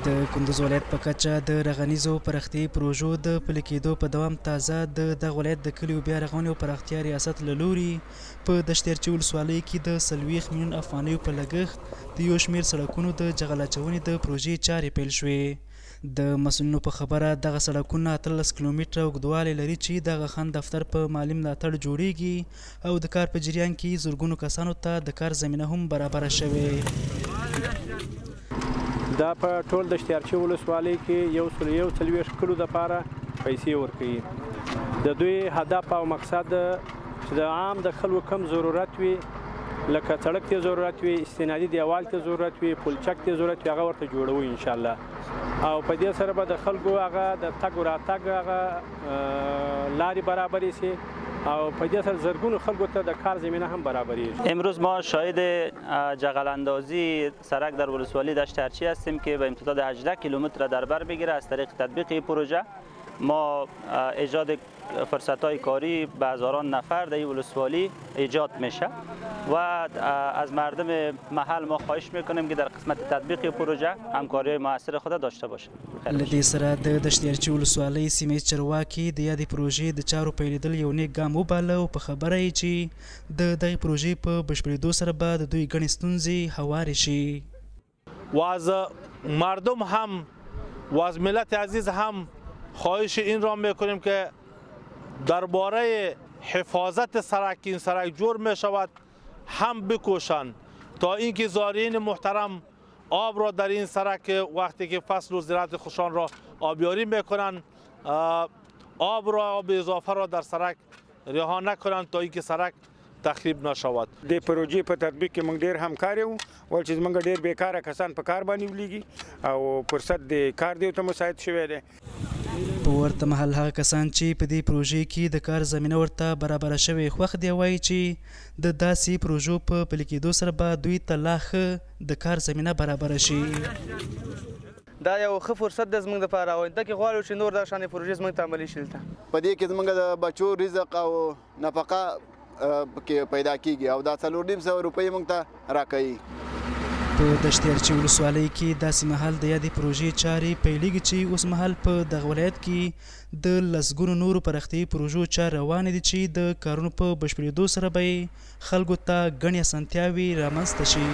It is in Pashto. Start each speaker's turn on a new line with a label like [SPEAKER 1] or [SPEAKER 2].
[SPEAKER 1] د کندوز ولایت په کچه د رغنیزو پراختیایي پروژو د پلي کېدو په دوام تازه د دغه ولایت د کلیو بیا رغونې او پراختیا ریاست له لوري په دشتیرچي ولسوالۍ کې د 40 میلیون افغانیو په لګښت د یو شمېر سړکونو د جغل اچونې د پروژې چارې پیل شوې. د مسؤلینو په خبره دغه سړکونه 13 کیلومتره اوږدوالی لري چې دغه خان دفتر په مالي ملاتړ جوړیږي او د کار په جریان کې زرګونو کسانو ته د کار زمینه هم برابره شوې.
[SPEAKER 2] دا په ټول دشتیارچي ولسوالۍ کې 140 کلو دپاره پیسې ورکوي. د دوی هدف او مقصد چې د عام د خلکو کم ضرورت وي، لکه سړک ته ضرورت وي، استنادي دیوال ته ضرورت وي، پلچک ته ضرورت وي، هغه ورته جوړوي انشاءالله. او په دې سره به د خلکو هغه د تګ و راتګ هغه لارې برابرې سي او په دې سره زرګونو خلکو ته د کار زمینه هم برابریږي.
[SPEAKER 3] امروز ما شاهد جغل اندازی سرک در ولسوالی دشتیارچی هستیم که به امتداد 18 کیلومتر در بر بگیره. از طریق تطبیق این پروژه ما ایجاد فرصت‌های کاری به هزاران نفر در این ولسوالی ایجاد میشه و از مردم محل ما خواهش میکنیم که در قسمت تطبیق پروژه همکاری موثر خود داشته باشند.
[SPEAKER 1] له دې سره د دشتیارچي ولسوالۍ سیمه چارواکي د یادې پروژې د چارو پیلېدل یو نیک ګام وباله او په خبره یې چې د دغې پروژې په بشپړېدو سره به د دوی ګڼې ستونزې هوارې شي.
[SPEAKER 4] و از مردم هم و از ملت عزیز هم خواهش این را میکنیم که درباره حفاظت سرک این سرک جور می شود هم بکوشند تا اینکه زائرین محترم آب را در این سرک وقتی که فصل و زراعت خوشان را آبیاری میکنند آب را آب اضافه را در سرک رها نکنند تا اینکه سرک تخریب نشود.
[SPEAKER 5] د پروژې په تطبیق کې موږ ډېر همکار یو ول چې موږ ډېر بیکاره کسان په کار باندې ولیږي او فرصت د کار دی ته مساعد شوی دی.
[SPEAKER 1] په ورته مهال هغه کسان چې په دې پروژې کې د کار زمینه ورته برابره شوې خوښ دی وایي چې د داسې پروژو په پلي کېدو سره به دوی ته لا ښه د کار زمینه برابره شي.
[SPEAKER 6] دا یو ښه فرصت دی زموږ دپاره او آینده کې غواړو چې نور دا شانې پروژې زموږ ته عملي شي. دلته
[SPEAKER 7] په دې کې زموږ د بچو رزق او نفقه کې پیدا کیږي او دا 4.5 روپۍ موږ ته راکوي.
[SPEAKER 1] په دشتیارچي ولسوالۍ کې داسې مهال د یادې پروژې چارې پیلېږي چې اوس مهال په دغه ولایت کې د لسګونو نورو پراختیایي پروژو چارې روانې دي چې د کارونو په بشپړېدو سره به خلکو ته ګڼې اسانتیاوې رامنځته شي.